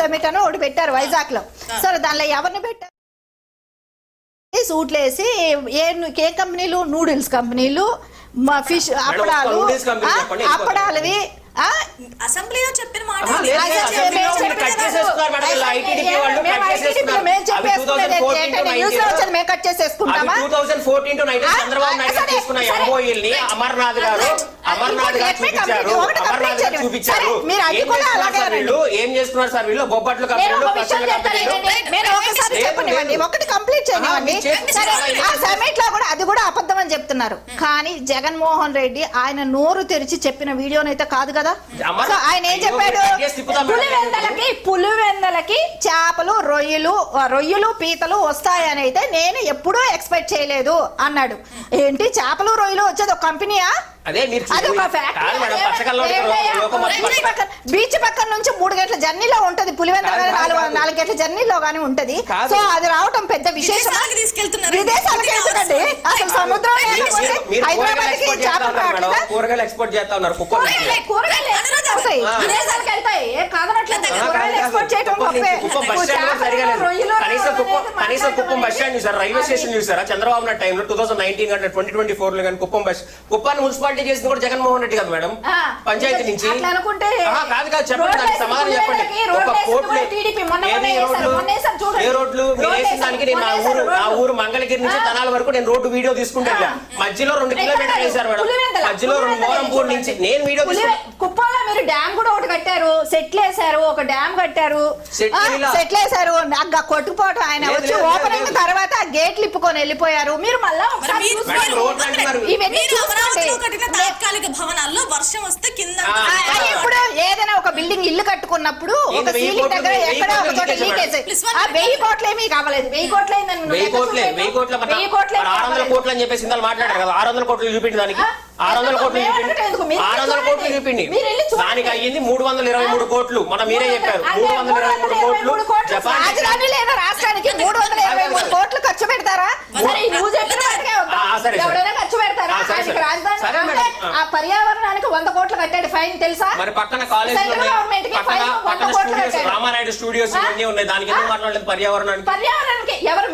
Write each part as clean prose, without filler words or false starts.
Summit అని ఒకటి పెట్టారు వైజాగ్ లో. సరే దానిలో ఎవరిని పెట్టారు? సూట్లు వేసి ఏ కంపెనీలు? నూడిల్స్ కంపెనీలు, ఫిష్ అప్పడాలవి అసెంబ్లీలో చెప్పిన మాట కట్ చేసేసుకుంటామా? అమర్నాథ్ గారు చూపించారు. ఏం చేస్తున్నారు సార్ వీళ్ళు? బొబ్బట్లు ఒకటి కంప్లీట్ చేయనివ్వండి. ఆ సమిట్ లో కూడా అది కూడా అబద్ధం అని చెప్తున్నారు. కానీ జగన్మోహన్ రెడ్డి ఆయన నోరు తెరిచి చెప్పిన వీడియోనైతే కాదు కదా. ఆయన ఏం చెప్పాడు? పులివెందలకి చేపలు రొయ్యలు పీతలు వస్తాయని అయితే నేను ఎప్పుడూ ఎక్స్పెక్ట్ చేయలేదు అన్నాడు. ఏంటి చేపలు రొయ్యలు వచ్చేది ఒక కంపెనీయా? బీచ్ పక్కన నుంచి 3 గంటల జర్నీలో ఉంటది పులివెందుల, 4 గంటల జర్నీలో గానీ ఉంటది. సో అది రావటం పెద్ద విశేషం. విదేశాలకు వెళ్తుందండి అసలు సముద్రం. హైదరాబాద్ కి కూరగాయలు ఎక్స్పోర్ట్ చేస్తా ఉన్నారు. విదేశాలకు వెళ్తాయి కాదనట్లేదు. ఎక్స్పోర్ట్ చేయడం కనీసం కుప్పం బస్ స్టాండ్ చూసారా? రైల్వే స్టేషన్ చూసారా? చంద్రబాబు నాయుడు టైంలో 2019 అంటే 2024 లో కానీ కుప్పాన్ని మున్సిపాలిటీ చేసింది కూడా జగన్మోహన్ రెడ్డి కదా మేడం. పంచాయతీ నుంచి కాదు చెప్పండి, దానికి సమాధానం చెప్పండి. ఒక కోట్లు ఏ రోడ్లు మీరు వేసిన దానికి నేను నా ఊరు మంగళగిరి నుంచి తనాల వరకు నేను రోడ్డు వీడియో తీసుకుంటా. మధ్యలో 2 కిలోమీటర్లు వేశారు మేడం. మధ్యలో మోరంపూర్ నుంచి నేను వీడియో కుప్పంలో మీరు డ్యామ్ కూడా ఒకటి కట్టారు, సెట్లు వేశారు, ఒక డ్యామ్ కట్టారు, సెట్లు వేశారు. కొట్టుపోవటం ఆయన వచ్చి ఓపెనింగ్ తర్వాత గేట్లు ఇప్పుకొని వెళ్ళిపోయారు. మీరు మళ్ళా తాత్కాలిక భవనాల్లో వర్షం వస్తే కింద ఇప్పుడు ఏదైనా ఒక బిల్డింగ్ ఇల్లు కట్టుకున్నప్పుడు ఒక సీలింగ్ దగ్గర ఎక్కడ ఒక చోట లీకేజ్ 1000 కోట్లు ఏమీ కావలేదు. 1000 కోట్లు అయిందని 600 కోట్లు అని చెప్పేసి మాట్లాడారు కదా. 600 కోట్లు చూపిండి దానికి 600 కోట్లు చూపిండి దానికి అయ్యింది 323 కోట్లు. మన మీరే చెప్పారు 323 కోట్లు. రాజధాని లేదా రాష్ట్రానికి 323 కోట్లు ఖర్చు పెడతారా? ఖర్చు పెడతారా? ఆ పర్యావరణానికి 100 కోట్లు కట్టాడు ఫైన్ తెలుసా? మరి పక్కన కాలేజ్ రామానాయుడు స్టూడియోస్ ఇవన్నీ ఉన్నాయి. దానికి ఎందుకు మాట్లాడలేదు? పర్యావరణానికి ఎవరు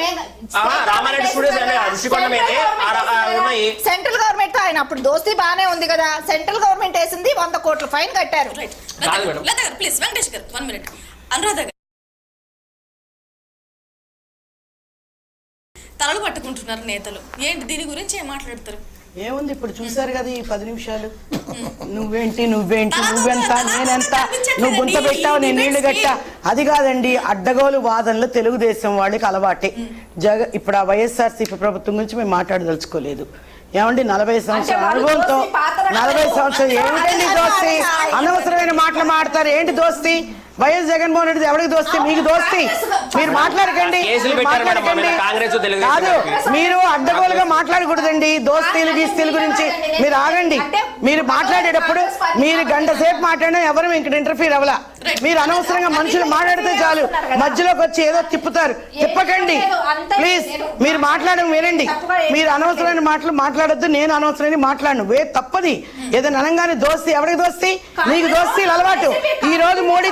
రామానాయుడు స్టూడియోస్ ఋషికొండ మీదే ఉన్నాయి. సెంట్రల్ గవర్నమెంట్ తో ఆయన అప్పుడు దోస్తీ బానే ఉంది కదా. సెంట్రల్ గవర్నమెంట్ వేసింది 100 కోట్లు ఫైన్ కట్టారు. ప్లీజ్ వెంకటేష్ గారు 1 మినిట్. అనురాధ గారు తలలు పట్టుకుంటున్నారు నేతలు. ఏంటి దీని గురించి ఏం మాట్లాడతారు? ఏముంది ఇప్పుడు చూసారు కదా ఈ 10 నిమిషాలు. నువ్వేంటి నువ్వెంత నేనెంత, నువ్వు గుంత పెట్టావు నేను నీళ్లు కట్టా, అది కాదండి. అడ్డగోలు వాదనలు తెలుగుదేశం వాళ్ళకి అలవాటే. ఇప్పుడు ఆ వైఎస్ఆర్సీపీ ప్రభుత్వం గురించి మేము మాట్లాడదలుచుకోలేదు. ఏమండి 40 సంవత్సరాల అనుభవంతో 40 సంవత్సరాలు ఏమిటండి దోస్తి? అనవసరమైన మాటలు మాడతారు. ఏంటి దోస్తి? వైఎస్ జగన్మోహన్ రెడ్డి ఎవరికి దోస్తి? మీకు దోస్తి. మీరు మాట్లాడకండి కాదు, మీరు అడ్డగోలుగా మాట్లాడకూడదండి. దోస్తీలు గీస్తీల గురించి మీరు ఆగండి. మీరు మాట్లాడేటప్పుడు మీరు గంట సేపు మాట్లాడినా ఎవరు ఇక్కడ ఇంటర్ఫీర్ అవ్వాల. మీరు అనవసరంగా మనుషులు మాట్లాడితే చాలు, మధ్యలోకి వచ్చి ఏదో తిప్పుతారు. తిప్పకండి ప్లీజ్. మీరు మాట్లాడడం వినండి. మీరు అనవసరమైన మాటలు మాట్లాడొద్దు. నేను అనవసరమైన మాట్లాడను. తప్పది. ఏదైనా అనగానే దోస్తి ఎవరికి దోస్తి? నీకు దోస్తీలు అలవాటు. ఈ రోజు మోడీ